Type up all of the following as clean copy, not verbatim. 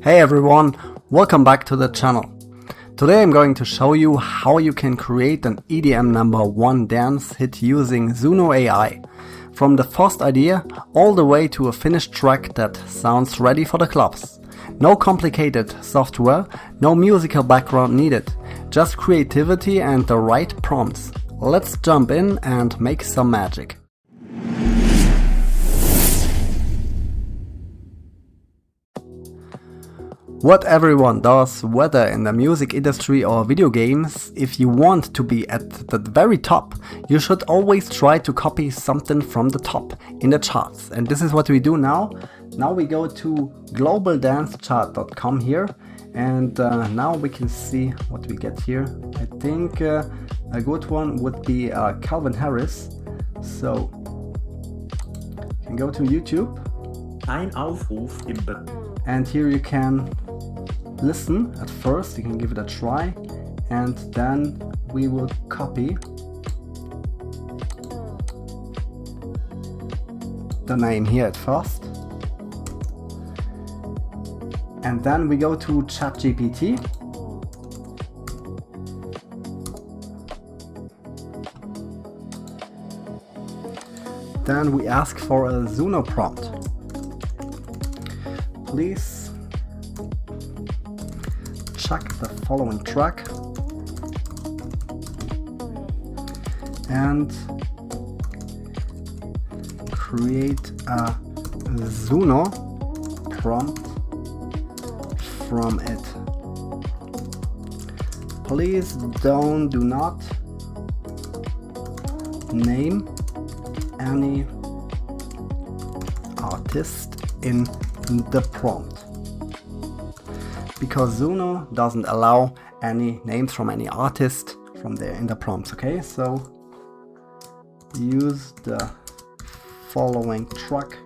Hey everyone, welcome back to the channel. Today I'm going to show you how you can create an EDM number 1 dance hit using Suno AI. From the first idea all the way to a finished track that sounds ready for the clubs. No complicated software, no musical background needed, just creativity and the right prompts. Let's jump in and make some magic. What everyone does, whether in the music industry or video games, if you want to be at the very top, you should always try to copy something from the top in the charts. And this is what we do now. Now we go to globaldancechart.com here, and now we can see what we get here. I think a good one would be Calvin Harris. So you can go to YouTube. Ein Aufruf im And here you can listen at first, you can give it a try, and then we will copy the name here at first. And then we go to ChatGPT. Then we ask for a Suno prompt. Please check the following track and create a Suno prompt from it. Please do not name any artist in the prompt, because Suno doesn't allow any names from any artist from there in the prompts. Okay, so use the following track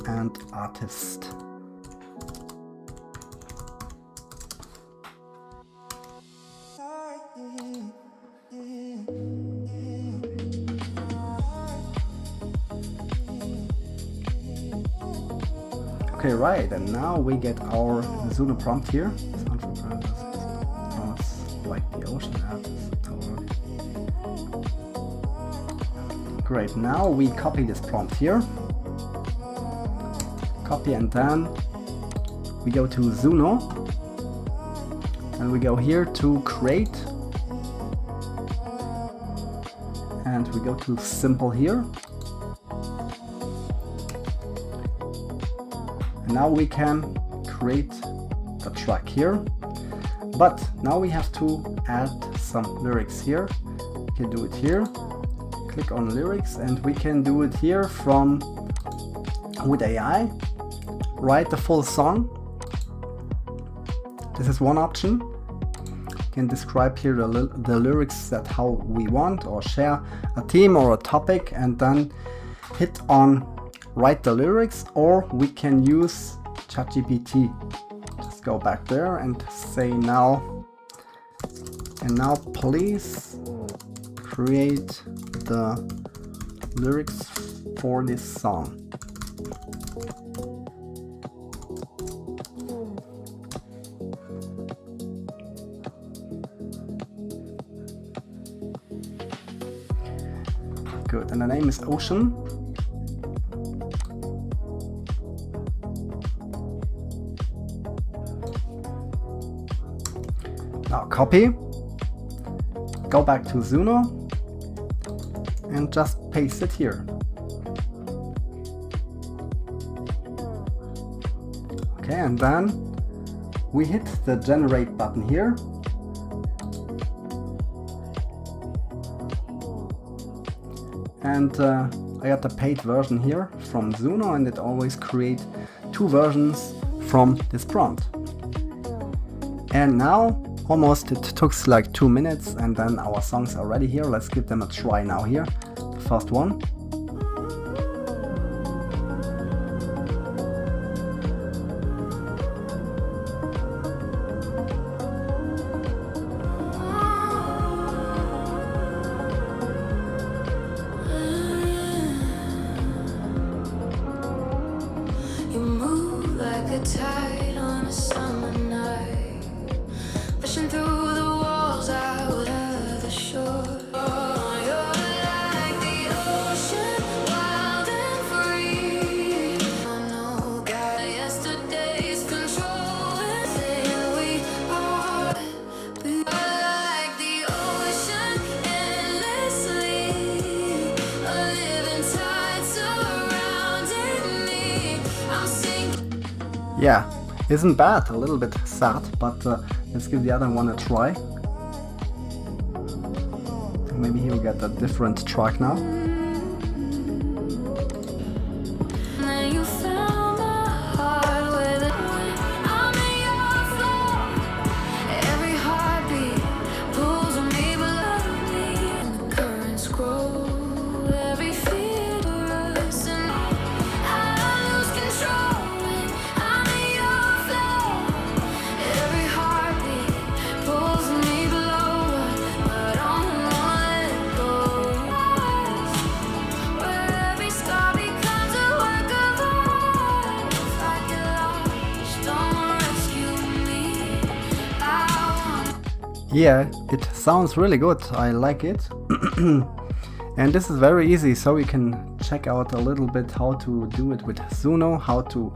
and artist. Okay, right, and now we get our Suno prompt here. Like the ocean Great, now we copy this prompt here. Copy, and then we go to Suno and we go here to create, and we go to simple here. Now we can create the track here, but now we have to add some lyrics here. We can do it here, click on lyrics, and we can do it here from with AI. Write the full song. This is one option. We can describe here the lyrics that how we want, or share a theme or a topic, and then hit on write the lyrics, or we can use ChatGPT. Just go back there and say now please create the lyrics for this song. Good, and the name is Ocean. Now copy, go back to Suno and just paste it here. Okay, and then we hit the generate button here. And I got the paid version here from Suno, and it always creates 2 versions from this prompt. And now it took like 2 minutes, and then our songs are ready here. Let's give them a try now here. The first one. You move like a tight on a summer night, pushing through the walls out of the shore. You're like the ocean, wild and free. I know God, yesterday's control and saying we are. We're like the ocean, endlessly, a living tide surrounding me. I'm sinking. Yeah, isn't bad, a little bit sad, but let's give the other one a try. Maybe he'll get a different track now. Then you found my heart with it. I'm in your flow. Every heartbeat pulls me below me. The currents grow. Every fear grows, and I lose control when I'm in your flow. Every heartbeat pulls me below, but I don't wanna let go. Where every scar becomes a work of art. If I get lost, don't rescue me. I want. Yeah, it sounds really good, I like it. And this is very easy, so you can check out a little bit how to do it with Suno, how to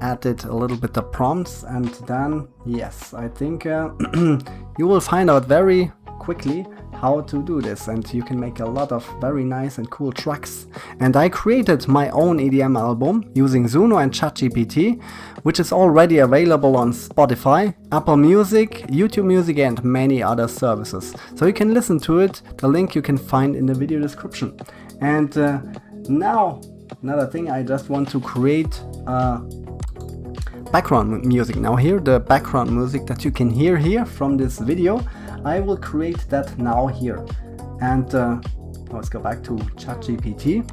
add it a little bit of prompts, and then yes, I think you will find out very quickly how to do this, and you can make a lot of very nice and cool tracks. And I created my own EDM album using Suno and ChatGPT, which is already available on Spotify, Apple Music, YouTube Music and many other services. So you can listen to it, the link you can find in the video description. And now, another thing, I just want to create background music. Now here, the background music that you can hear here from this video, I will create that now here. And let's go back to ChatGPT.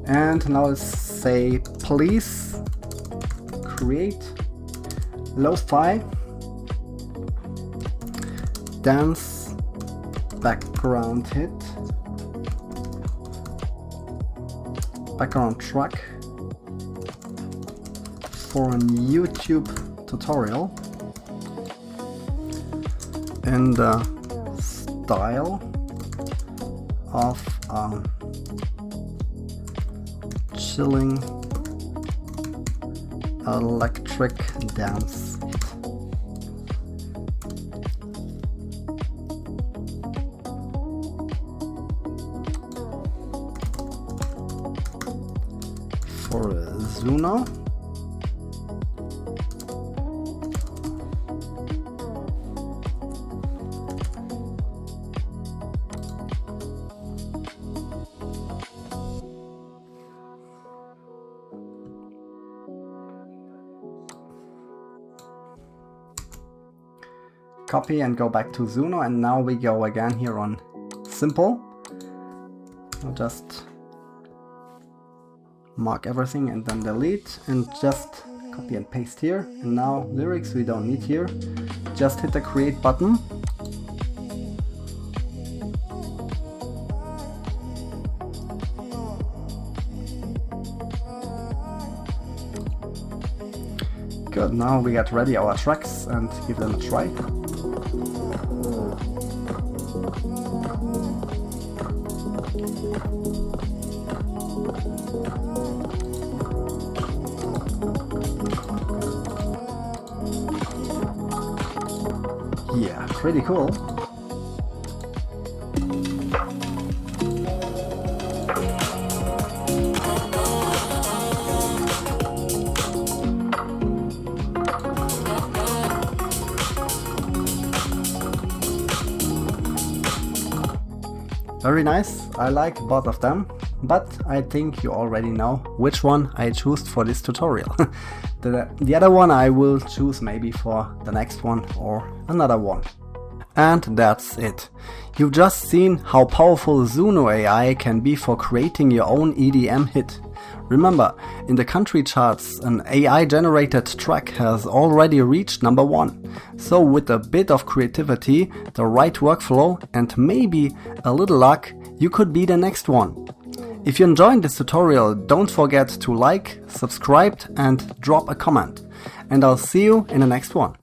And now let's say, please create lo-fi dance background hit, background track for a YouTube tutorial in the style of chilling electric dance hit. For Suno. Copy and go back to Suno, and now we go again here on simple. I'll just mark everything and then delete, and just copy and paste here. And now lyrics we don't need here. Just hit the create button. Good, now we get ready our tracks and give them a try. Yeah, pretty cool. Very nice, I like both of them, but I think you already know which one I choose for this tutorial. The other one I will choose maybe for the next one or another one. And that's it. You've just seen how powerful Suno AI can be for creating your own EDM hit. Remember, in the country charts, an AI-generated track has already reached #1. So with a bit of creativity, the right workflow and maybe a little luck, you could be the next one. If you enjoyed this tutorial, don't forget to like, subscribe and drop a comment. And I'll see you in the next one.